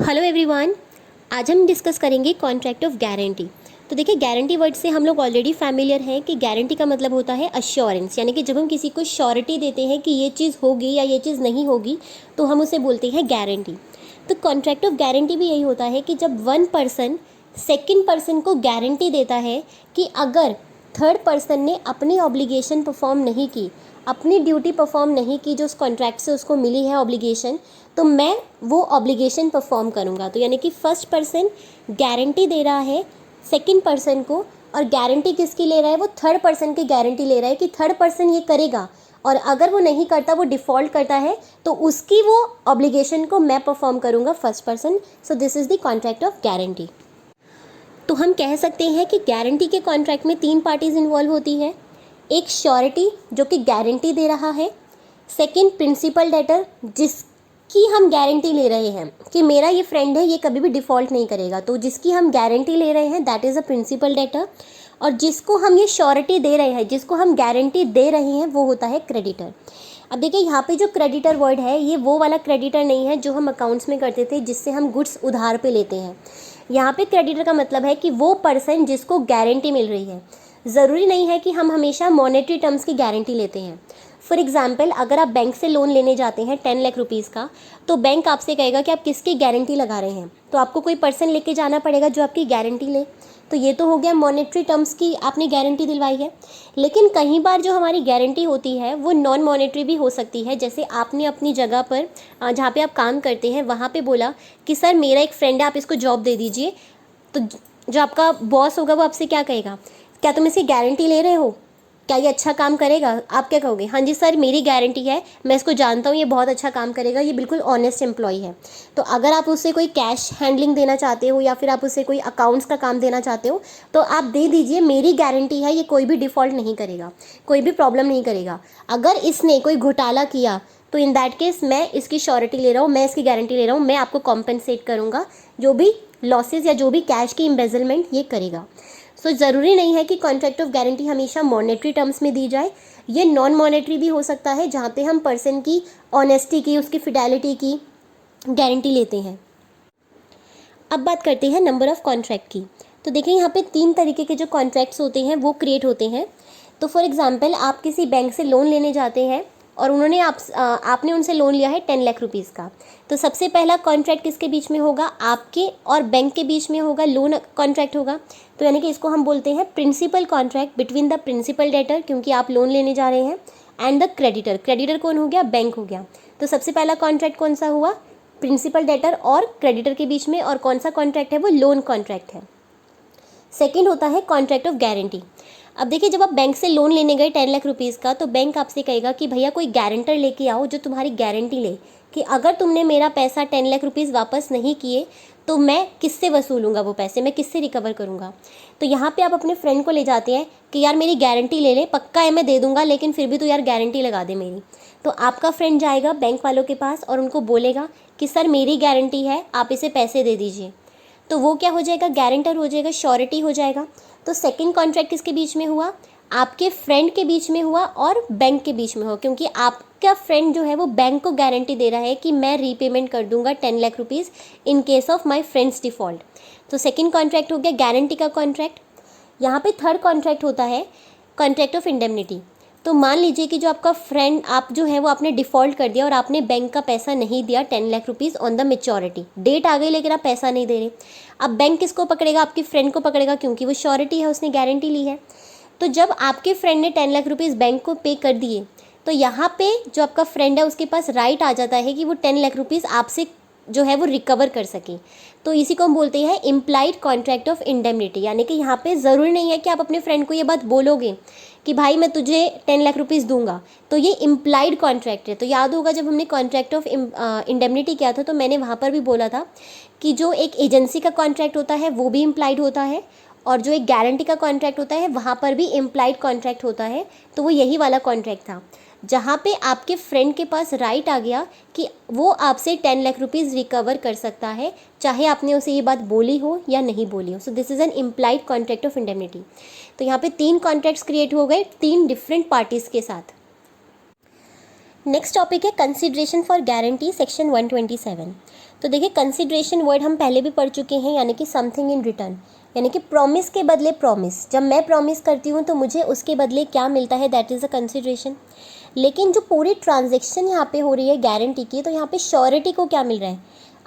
Hello everyone. आज हम discuss करेंगे कॉन्ट्रैक्ट ऑफ गारंटी। तो देखिए, गारंटी वर्ड से हम लोग ऑलरेडी फैमिलियर हैं कि गारंटी का मतलब होता है अश्योरेंस, यानी कि जब हम किसी को श्योरिटी देते हैं कि ये चीज़ होगी या ये चीज़ नहीं होगी तो हम उसे बोलते हैं गारंटी। तो कॉन्ट्रैक्ट ऑफ गारंटी भी यही होता है कि जब वन पर्सन सेकेंड पर्सन को गारंटी देता है कि अगर थर्ड पर्सन ने अपनी ऑब्लिगेशन परफॉर्म नहीं की, अपनी ड्यूटी परफॉर्म नहीं की जो उस कॉन्ट्रैक्ट से उसको मिली है ऑब्लिगेशन, तो मैं वो ऑब्लिगेशन परफॉर्म करूँगा। तो यानी कि फर्स्ट पर्सन गारंटी दे रहा है सेकंड पर्सन को, और गारंटी किसकी ले रहा है? वो थर्ड पर्सन की गारंटी ले रहा है कि थर्ड पर्सन ये करेगा, और अगर वो नहीं करता, वो डिफ़ॉल्ट करता है, तो उसकी वो ऑब्लिगेशन को मैं परफॉर्म करूँगा first person. So this is the contract of guarantee. तो हम कह सकते हैं कि गारंटी के कॉन्ट्रैक्ट में तीन पार्टीज इन्वॉल्व होती है। एक श्योरिटी जो कि गारंटी दे रहा है, सेकंड प्रिंसिपल डेटर जिसकी हम गारंटी ले रहे हैं कि मेरा ये फ्रेंड है, ये कभी भी डिफ़ॉल्ट नहीं करेगा, तो जिसकी हम गारंटी ले रहे हैं that is a principal debtor, और जिसको हम ये श्योरिटी दे रहे हैं, जिसको हम गारंटी दे रहे हैं, वो होता है क्रेडिटर। अब देखिए, यहाँ पे जो क्रेडिटर वर्ड है, ये वो वाला क्रेडिटर नहीं है जो हम अकाउंट्स में करते थे, जिससे हम गुड्स उधार पे लेते हैं। यहाँ पे क्रेडिटर का मतलब है कि वो पर्सन जिसको गारंटी मिल रही है। ज़रूरी नहीं है कि हम हमेशा मॉनेटरी टर्म्स की गारंटी लेते हैं। फॉर एग्जाम्पल, अगर आप बैंक से लोन लेने जाते हैं 10 लाख रुपीज़ का, तो बैंक आपसे कहेगा कि आप किसकी गारंटी लगा रहे हैं, तो आपको कोई पर्सन लेके जाना पड़ेगा जो आपकी गारंटी ले। तो ये तो हो गया मॉनेटरी टर्म्स की आपने गारंटी दिलवाई है। लेकिन कई बार जो हमारी गारंटी होती है वो नॉन मॉनेटरी भी हो सकती है। जैसे आपने अपनी जगह पर जहाँ पे आप काम करते हैं वहाँ पे बोला कि सर मेरा एक फ्रेंड है, आप इसको जॉब दे दीजिए, तो जो आपका बॉस होगा वो आपसे क्या कहेगा? क्या तुम इसकी गारंटी ले रहे हो? क्या ये अच्छा काम करेगा? आप क्या कहोगे? हाँ जी सर, मेरी गारंटी है, मैं इसको जानता हूँ, ये बहुत अच्छा काम करेगा, ये बिल्कुल ऑनेस्ट एम्प्लॉय है। तो अगर आप उससे कोई कैश हैंडलिंग देना चाहते हो या फिर आप उससे कोई अकाउंट्स का काम देना चाहते हो, तो आप दे दीजिए, मेरी गारंटी है, ये कोई भी डिफ़ॉल्ट नहीं करेगा, कोई भी प्रॉब्लम नहीं करेगा। अगर इसने कोई घोटाला किया तो इन दैट केस मैं इसकी श्योरिटी ले रहा हूँ, मैं इसकी गारंटी ले रहा हूँ, मैं आपको कॉम्पनसेट करूँगा जो भी लॉसेस या जो भी कैश की एम्बेजलमेंट ये करेगा। सो ज़रूरी नहीं है कि कॉन्ट्रैक्ट ऑफ गारंटी हमेशा मॉनेटरी टर्म्स में दी जाए, ये नॉन मॉनेटरी भी हो सकता है जहाँ पे हम पर्सन की ऑनेस्टी की, उसकी फिडेलिटी की गारंटी लेते हैं। अब बात करते हैं नंबर ऑफ़ कॉन्ट्रैक्ट की। तो देखिए, यहाँ पे तीन तरीके के जो कॉन्ट्रैक्ट्स होते हैं वो क्रिएट होते हैं। तो फॉर एग्जांपल, आप किसी बैंक से लोन लेने जाते हैं और उन्होंने आपने उनसे लोन लिया है 10 लाख रुपीज़ का। तो सबसे पहला कॉन्ट्रैक्ट किसके बीच में होगा? आपके और बैंक के बीच में होगा, लोन कॉन्ट्रैक्ट होगा। तो यानी कि इसको हम बोलते हैं principal contract between the principal debtor, क्योंकि आप लोन लेने जा रहे हैं, एंड द क्रेडिटर। क्रेडिटर कौन हो गया? बैंक हो गया। तो सबसे पहला कॉन्ट्रैक्ट कौन सा हुआ? प्रिंसिपल डेटर और क्रेडिटर के बीच में। और कौन सा कॉन्ट्रैक्ट है? वो लोन कॉन्ट्रैक्ट है। सेकंड होता है कॉन्ट्रैक्ट ऑफ गारंटी। अब देखिए, जब आप बैंक से लोन लेने गए 10 लाख रुपीज़ का, तो बैंक आपसे कहेगा कि भैया कोई गारंटर लेके आओ जो तुम्हारी गारंटी ले कि अगर तुमने मेरा पैसा 10 लाख रुपीज़ वापस नहीं किए तो मैं किससे वसूलूंगा वो पैसे, मैं किससे रिकवर करूंगा। तो यहाँ पे आप अपने फ्रेंड को ले जाते हैं कि यार मेरी गारंटी ले ले, पक्का है मैं दे दूंगा, लेकिन फिर भी तो यार गारंटी लगा दे मेरी। तो आपका फ्रेंड जाएगा बैंक वालों के पास और उनको बोलेगा कि सर मेरी गारंटी है, आप इसे पैसे दे दीजिए। तो वो क्या हो जाएगा? गारंटर हो जाएगा, श्योरिटी हो जाएगा। तो सेकंड कॉन्ट्रैक्ट किसके बीच में हुआ? आपके फ्रेंड के बीच में हुआ और बैंक के बीच में हुआ, क्योंकि आपका फ्रेंड जो है वो बैंक को गारंटी दे रहा है कि मैं रीपेमेंट कर दूंगा 10 lakh rupees in case of my friends default. तो सेकंड कॉन्ट्रैक्ट हो गया गारंटी का कॉन्ट्रैक्ट। यहाँ पे थर्ड कॉन्ट्रैक्ट होता है कॉन्ट्रैक्ट ऑफ इंडेमनिटी। तो मान लीजिए कि जो आपका फ्रेंड, आप जो है वो आपने डिफ़ॉल्ट कर दिया और आपने बैंक का पैसा नहीं दिया 10 lakh rupees on the maturity, date आ गई लेकिन आप पैसा नहीं दे रहे। अब बैंक किसको पकड़ेगा? आपके फ्रेंड को पकड़ेगा, क्योंकि वो श्योरिटी है, उसने गारंटी ली है। तो जब आपके फ्रेंड ने 10 लाख रुपीज़ बैंक को पे कर दिए, तो यहाँ पे जो आपका फ्रेंड है उसके पास राइट आ जाता है कि वो 10 लाख रुपीज़ आपसे जो है वो रिकवर कर सके। तो इसी को हम बोलते हैं इम्प्लाइड कॉन्ट्रैक्ट ऑफ इंडेमनिटी। यानी कि यहाँ पे ज़रूरी नहीं है कि आप अपने फ्रेंड को ये बात बोलोगे कि भाई मैं तुझे 10 लाख रुपीज़ दूंगा, तो ये इम्प्लाइड कॉन्ट्रैक्ट है। तो याद होगा जब हमने कॉन्ट्रैक्ट ऑफ इंडेमनिटी किया था तो मैंने वहाँ पर भी बोला था कि जो एक एजेंसी का कॉन्ट्रैक्ट होता है वो भी इम्प्लाइड होता है, और जो एक गारंटी का कॉन्ट्रैक्ट होता है वहाँ पर भी इम्प्लाइड कॉन्ट्रैक्ट होता है। तो वो यही वाला कॉन्ट्रैक्ट था जहाँ पे आपके फ्रेंड के पास राइट आ गया कि वो आपसे 10 लाख रुपीज़ रिकवर कर सकता है, चाहे आपने उसे ये बात बोली हो या नहीं बोली हो। So this is an implied contract of indemnity. तो यहाँ पे तीन कॉन्ट्रैक्ट्स क्रिएट हो गए तीन डिफरेंट पार्टीज़ के साथ। नेक्स्ट टॉपिक है कंसिडरेशन फॉर गारंटी, सेक्शन 127। तो देखिए कंसिडरेशन वर्ड हम पहले भी पढ़ चुके हैं, यानी कि समथिंग इन रिटर्न, यानी कि प्रॉमिस के बदले प्रॉमिस। जब मैं प्रॉमिस करती हूँ तो मुझे उसके बदले क्या मिलता है, दैट इज़ अ कंसिडरेशन। लेकिन जो पूरी ट्रांजेक्शन यहाँ पे हो रही है गारंटी की, तो यहाँ पे श्योरिटी को क्या मिल रहा है।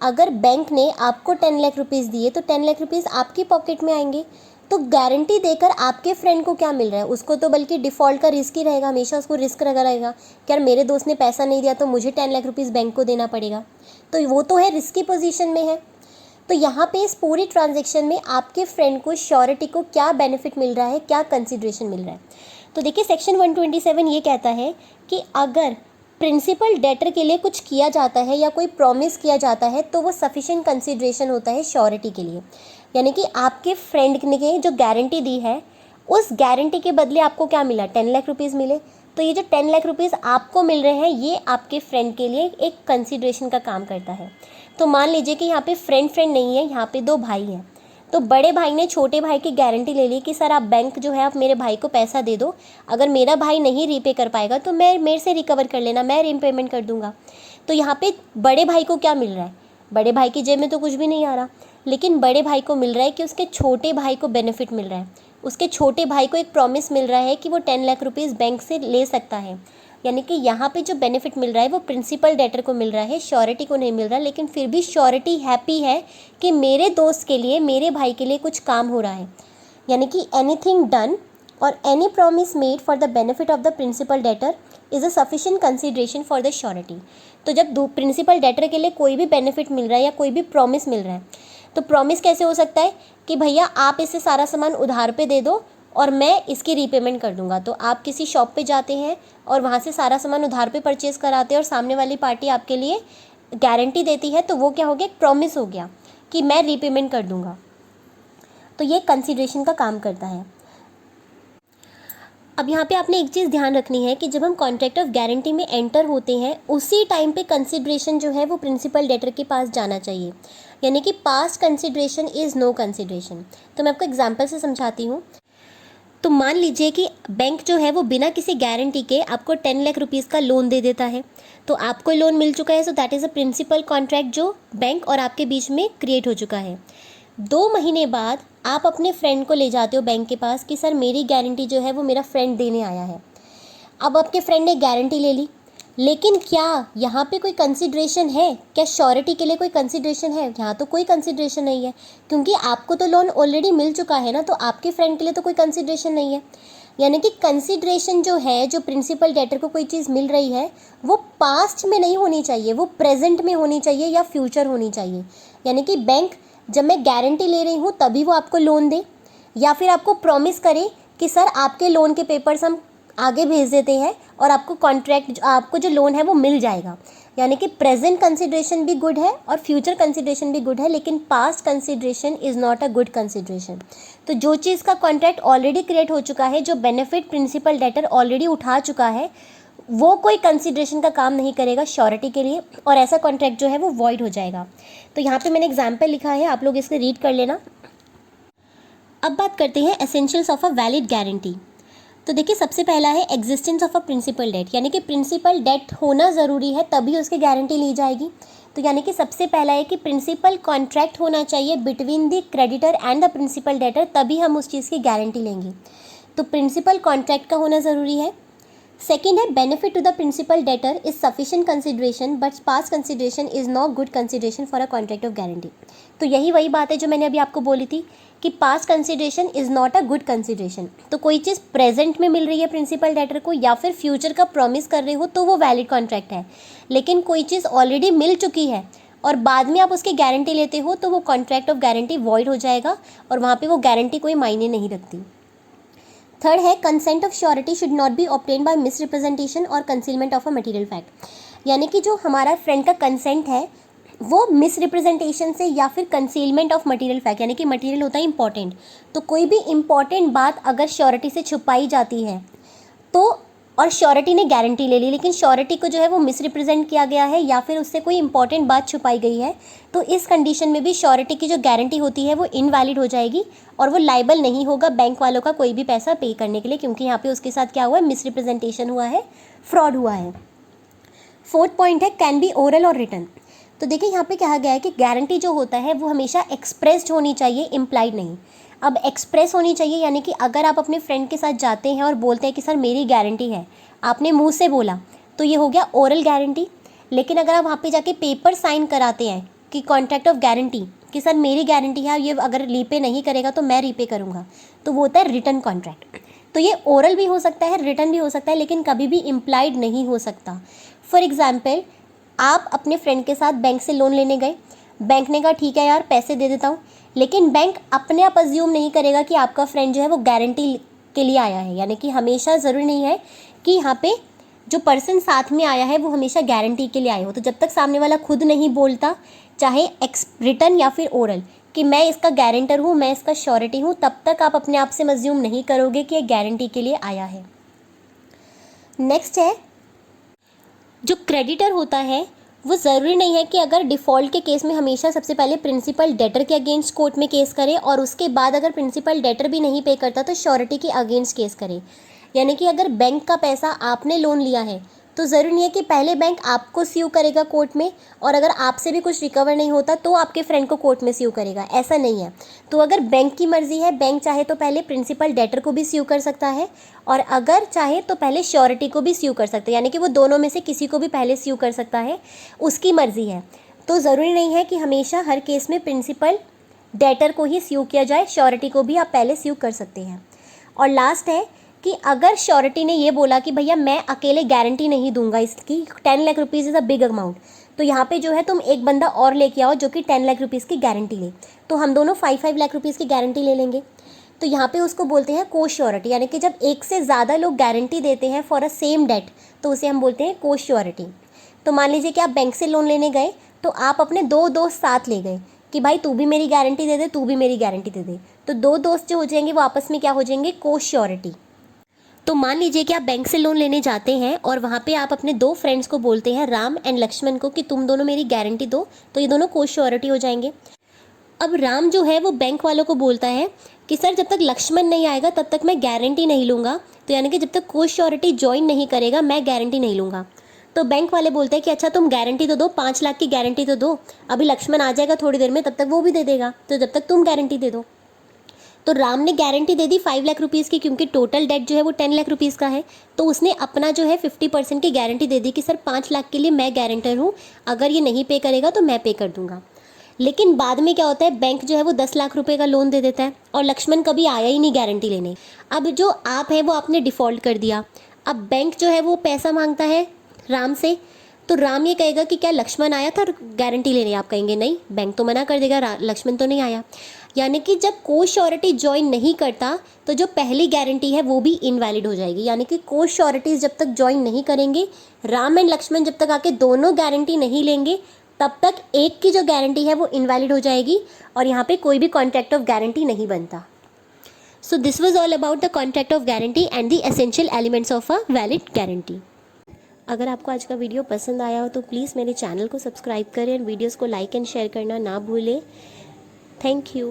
अगर बैंक ने आपको 10 लाख रुपीज़ दिए तो 10 लाख रुपीज़ आपकी पॉकेट में आएंगे। तो गारंटी देकर आपके फ्रेंड को क्या मिल रहा है, उसको तो बल्कि डिफ़ॉल्ट का रिस्क ही रहेगा, हमेशा उसको रिस्क लगा रहेगा कि यार मेरे दोस्त ने पैसा नहीं दिया तो मुझे 10 लाख रुपीज़ बैंक को देना पड़ेगा। तो वो तो है, रिस्की पोजीशन में है। तो यहाँ पे इस पूरी ट्रांजेक्शन में आपके फ्रेंड को श्योरिटी को क्या बेनिफिट मिल रहा है, क्या कंसिडरेशन मिल रहा है। तो देखिए सेक्शन 127 ये कहता है कि अगर प्रिंसिपल डेटर के लिए कुछ किया जाता है या कोई प्रॉमिस किया जाता है तो वो सफिशिएंट कंसिडरेशन होता है श्योरिटी के लिए। यानी कि आपके फ्रेंड ने जो गारंटी दी है उस गारंटी के बदले आपको क्या मिला, 10 लाख रुपीज़ मिले। तो ये जो 10 लाख रुपीज़ आपको मिल रहे हैं ये आपके फ्रेंड के लिए एक कंसिडरेशन का काम करता है। तो मान लीजिए कि यहाँ पे फ्रेंड नहीं है, यहाँ पे 2 भाई हैं। तो बड़े भाई ने छोटे भाई की गारंटी ले ली कि सर आप बैंक जो है आप मेरे भाई को पैसा दे दो, अगर मेरा भाई नहीं रीपे कर पाएगा तो मेरे से रिकवर कर लेना, मैं रीपेमेंट कर दूंगा। तो यहाँ पे बड़े भाई को क्या मिल रहा है, बड़े भाई की जेब में तो कुछ भी नहीं आ रहा, लेकिन बड़े भाई को मिल रहा है कि उसके छोटे भाई को बेनिफिट मिल रहा है। उसके छोटे भाई को एक प्रॉमिस मिल रहा है कि वो 10 लाख रुपीज़ बैंक से ले सकता है। यानी कि यहाँ पे जो बेनिफिट मिल रहा है वो प्रिंसिपल डेटर को मिल रहा है, श्योरिटी को नहीं मिल रहा। लेकिन फिर भी श्योरिटी हैप्पी है कि मेरे दोस्त के लिए, मेरे भाई के लिए कुछ काम हो रहा है। यानी कि एनीथिंग डन और any promise made for the benefit of the principal debtor is a sufficient consideration for the surety. तो जब प्रिंसिपल डेटर के लिए कोई भी बेनिफिट मिल रहा है या कोई भी प्रॉमिस मिल रहा है, तो प्रॉमिस कैसे हो सकता है कि भैया आप इसे सारा सामान उधार पे दे दो और मैं इसकी रीपेमेंट कर दूंगा। तो आप किसी शॉप पे जाते हैं और वहाँ से सारा सामान उधार पे परचेज़ कराते हैं और सामने वाली पार्टी आपके लिए गारंटी देती है, तो वो क्या हो गया, एक प्रॉमिस हो गया कि मैं रीपेमेंट कर दूंगा। तो ये कंसिडरेशन का काम करता है। अब यहाँ पे आपने एक चीज़ ध्यान रखनी है कि जब हम कॉन्ट्रैक्ट ऑफ गारंटी में एंटर होते हैं उसी टाइम पे कंसिडरेशन जो है वो प्रिंसिपल डेटर के पास जाना चाहिए। यानी कि past consideration is no consideration. तो मैं आपको एग्जांपल से समझाती हूँ। तो मान लीजिए कि बैंक जो है वो बिना किसी गारंटी के आपको 10 लाख रुपीज़ का लोन दे देता है। तो आपको लोन मिल चुका है, so that is a principal contract जो बैंक और आपके बीच में क्रिएट हो चुका है। 2 महीने बाद आप अपने फ्रेंड को ले जाते हो बैंक के पास कि सर मेरी गारंटी जो है वो मेरा फ्रेंड देने आया है। अब आपके फ्रेंड ने गारंटी ले ली, लेकिन क्या यहाँ पे कोई कंसिडरेशन है, क्या श्योरिटी के लिए कोई कंसिडरेशन है? यहाँ तो कोई कंसिडरेशन नहीं है, क्योंकि आपको तो लोन ऑलरेडी मिल चुका है ना, तो आपके फ्रेंड के लिए तो कोई कंसिडरेशन नहीं है। यानी कि कंसिडरेशन जो है, जो प्रिंसिपल डेटर को कोई चीज़ मिल रही है वो पास्ट में नहीं होनी चाहिए, वो प्रेजेंट में होनी चाहिए या फ्यूचर होनी चाहिए। यानी कि बैंक जब मैं गारंटी ले रही हूँ तभी वो आपको लोन दे, या फिर आपको प्रॉमिस करे कि सर आपके लोन के पेपर्स हम आगे भेज देते हैं और आपको कॉन्ट्रैक्ट, आपको जो लोन है वो मिल जाएगा। यानी कि प्रेजेंट कंसिडरेशन भी गुड है और फ्यूचर कंसिडरेशन भी गुड है, लेकिन past consideration is not a good consideration. तो जो चीज़ का कॉन्ट्रैक्ट ऑलरेडी क्रिएट हो चुका है, जो बेनिफिट प्रिंसिपल डेटर ऑलरेडी उठा चुका है, वो कोई कंसिडरेशन का काम नहीं करेगा श्योरिटी के लिए, और ऐसा कॉन्ट्रैक्ट जो है वो वॉइड हो जाएगा। तो यहाँ पे मैंने एग्जाम्पल लिखा है, आप लोग इसको रीड कर लेना। अब बात करते हैं essentials of a valid guarantee. तो देखिए सबसे पहला है existence of a principal debt, यानी कि प्रिंसिपल डेट होना ज़रूरी है तभी उसकी गारंटी ली जाएगी। तो यानी कि सबसे पहला है कि प्रिंसिपल कॉन्ट्रैक्ट होना चाहिए between the creditor and the principal debtor, तभी हम उस चीज़ की गारंटी लेंगे। तो प्रिंसिपल कॉन्ट्रैक्ट का होना ज़रूरी है। सेकेंड है benefit to the principal debtor is sufficient consideration but past consideration is not good consideration for a contract of guarantee. तो यही वही बात है जो मैंने अभी आपको बोली थी कि past consideration is not a good consideration. तो कोई चीज़ प्रेजेंट में मिल रही है प्रिंसिपल डेटर को या फिर फ्यूचर का प्रॉमिस कर रहे हो तो वो वैलिड कॉन्ट्रैक्ट है, लेकिन कोई चीज़ ऑलरेडी मिल चुकी है और बाद में आप उसकी गारंटी लेते हो तो वो कॉन्ट्रैक्ट ऑफ गारंटी वॉइड हो जाएगा और वहाँ पे वो गारंटी कोई मायने नहीं रखती। थर्ड है consent of surety should not be obtain by misrepresentation और concealment of a material fact. यानी कि जो हमारा फ्रेंड का कंसेंट है वो मिसरिप्रेजेंटेशन से या फिर कंसीलमेंट ऑफ मटेरियल फैक्ट, यानी कि मटेरियल होता है इंपॉर्टेंट, तो कोई भी इंपॉर्टेंट बात अगर श्योरिटी से छुपाई जाती है तो, और श्योरिटी ने गारंटी ले ली लेकिन श्योरिटी को जो है वो मिसरिप्रेजेंट किया गया है या फिर उससे कोई इंपॉर्टेंट बात छुपाई गई है, तो इस कंडीशन में भी श्योरिटी की जो गारंटी होती है वो इनवैलिड हो जाएगी और वो लाइबल नहीं होगा बैंक वालों का कोई भी पैसा पे करने के लिए, क्योंकि यहाँ पे उसके साथ क्या हुआ है, मिसरिप्रेजेंटेशन हुआ है, फ्रॉड हुआ है। फोर्थ पॉइंट है कैन बी ओरल और रिटन। तो देखिए यहाँ पे कहा गया है कि गारंटी जो होता है वो हमेशा एक्सप्रेस्ड होनी चाहिए, इम्प्लाइड नहीं। अब एक्सप्रेस होनी चाहिए यानी कि अगर आप अपने फ्रेंड के साथ जाते हैं और बोलते हैं कि सर मेरी गारंटी है, आपने मुंह से बोला तो ये हो गया ओरल गारंटी। लेकिन अगर आप वहाँ पे जाके पेपर साइन कराते हैं कि कॉन्ट्रैक्ट ऑफ गारंटी कि सर मेरी गारंटी है, ये अगर रीपे नहीं करेगा तो मैं रीपे करूँगा, तो वो होता है रिटन कॉन्ट्रैक्ट। तो ये ओरल भी हो सकता है, रिटन भी हो सकता है, लेकिन कभी भी इम्प्लाइड नहीं हो सकता। फॉर एग्जाम्पल, आप अपने फ्रेंड के साथ बैंक से लोन लेने गए, बैंक ने कहा ठीक है यार पैसे दे देता हूँ, लेकिन बैंक अपने आप अज्यूम नहीं करेगा कि आपका फ्रेंड जो है वो गारंटी के लिए आया है। यानी कि हमेशा ज़रूरी नहीं है कि यहाँ पे जो पर्सन साथ में आया है वो हमेशा गारंटी के लिए आया हो। तो जब तक सामने वाला खुद नहीं बोलता, चाहे रिटन या फिर ओरल, कि मैं इसका गारंटर हूँ, मैं इसका श्योरिटी हूँ, तब तक आप अपने आप से अज्यूम नहीं करोगे कि ये गारंटी के लिए आया है। नेक्स्ट है, जो क्रेडिटर होता है वो ज़रूरी नहीं है कि अगर डिफ़ॉल्ट के केस में हमेशा सबसे पहले प्रिंसिपल डेटर के अगेंस्ट कोर्ट में केस करे और उसके बाद अगर प्रिंसिपल डेटर भी नहीं पे करता तो श्योरिटी के अगेंस्ट केस करे। यानी कि अगर बैंक का पैसा आपने लोन लिया है तो ज़रूरी नहीं है कि पहले बैंक आपको स्यू करेगा कोर्ट में, और अगर आपसे भी कुछ रिकवर नहीं होता तो आपके फ्रेंड को कोर्ट में स्यू करेगा, ऐसा नहीं है। तो अगर बैंक की मर्ज़ी है, बैंक चाहे तो पहले प्रिंसिपल डेटर को भी स्यू कर सकता है, और अगर चाहे तो पहले श्योरिटी को भी स्यू कर सकता है। यानी कि वो दोनों में से किसी को भी पहले स्यू कर सकता है, उसकी मर्ज़ी है। तो ज़रूरी नहीं है कि हमेशा हर केस में प्रिंसिपल डेटर को ही स्यू किया जाए, श्योरिटी को भी आप पहले स्यू कर सकते हैं। और लास्ट है कि अगर श्योरिटी ने ये बोला कि भैया मैं अकेले गारंटी नहीं दूंगा इसकी, 10 lakh rupees is a big amount, तो यहाँ पे जो है तुम एक बंदा और लेके आओ जो कि 10 लाख रुपीज़ की गारंटी ले, तो हम दोनों 5 लाख रुपीज़ की गारंटी ले लेंगे। तो यहाँ पे उसको बोलते हैं को श्योरिटी। यानी कि जब एक से ज़्यादा लोग गारंटी देते हैं फॉर अ सेम डेट तो उसे हम बोलते हैं को श्योरिटी। तो मान लीजिए कि आप बैंक से लोन लेने गए तो आप अपने 2 दोस्त साथ ले गए कि भाई तू भी मेरी गारंटी दे दे, तू भी मेरी गारंटी दे दे, तो 2 दोस्त जो हो जाएंगे वो आपस में क्या हो जाएंगे, को श्योरिटी। तो मान लीजिए कि आप बैंक से लोन लेने जाते हैं और वहाँ पे आप अपने 2 फ्रेंड्स को बोलते हैं, राम एंड लक्ष्मण को, कि तुम दोनों मेरी गारंटी दो, तो ये दोनों को श्योरिटी हो जाएंगे। अब राम जो है वो बैंक वालों को बोलता है कि सर जब तक लक्ष्मण नहीं आएगा तब तक मैं गारंटी नहीं लूँगा, तो यानी कि जब तक को श्योरिटी ज्वाइन नहीं करेगा मैं गारंटी नहीं लूँगा। तो बैंक वाले बोलते हैं कि अच्छा तुम गारंटी तो दो, 5 लाख की गारंटी तो दो, अभी लक्ष्मण आ जाएगा थोड़ी देर में, तब तक वो भी दे देगा, तो जब तक तुम गारंटी दे दो। तो राम ने गारंटी दे दी 5 लाख रुपीज़ की, क्योंकि टोटल डेट जो है वो 10 लाख रुपीज़ का है, तो उसने अपना जो है 50% की गारंटी दे दी कि सर 5 लाख के लिए मैं गारंटर हूँ, अगर ये नहीं पे करेगा तो मैं पे कर दूंगा। लेकिन बाद में क्या होता है, बैंक जो है वो 10 लाख रुपए का लोन दे देता है और लक्ष्मण कभी आया ही नहीं गारंटी लेने। अब जो आप है वो आपने डिफ़ॉल्ट कर दिया, अब बैंक जो है वो पैसा मांगता है राम से, तो राम ये कहेगा कि क्या लक्ष्मण आया था गारंटी लेने, आप कहेंगे नहीं, बैंक तो मना कर देगा, लक्ष्मण तो नहीं आया। यानी कि जब को श्योरिटी ज्वाइन नहीं करता तो जो पहली गारंटी है वो भी इनवैलिड हो जाएगी। यानी कि को श्योरिटीज़ जब तक ज्वाइन नहीं करेंगे, राम एंड लक्ष्मण जब तक आके दोनों गारंटी नहीं लेंगे, तब तक एक की जो गारंटी है वो इनवैलिड हो जाएगी और यहाँ पे कोई भी कॉन्ट्रैक्ट ऑफ गारंटी नहीं बनता। So this was all about the contract of guarantee and the essential elements of a valid guarantee. अगर आपको आज का वीडियो पसंद आया हो तो प्लीज़ मेरे चैनल को सब्सक्राइब करें और वीडियोज़ को लाइक एंड शेयर करना ना भूलें। Thank you.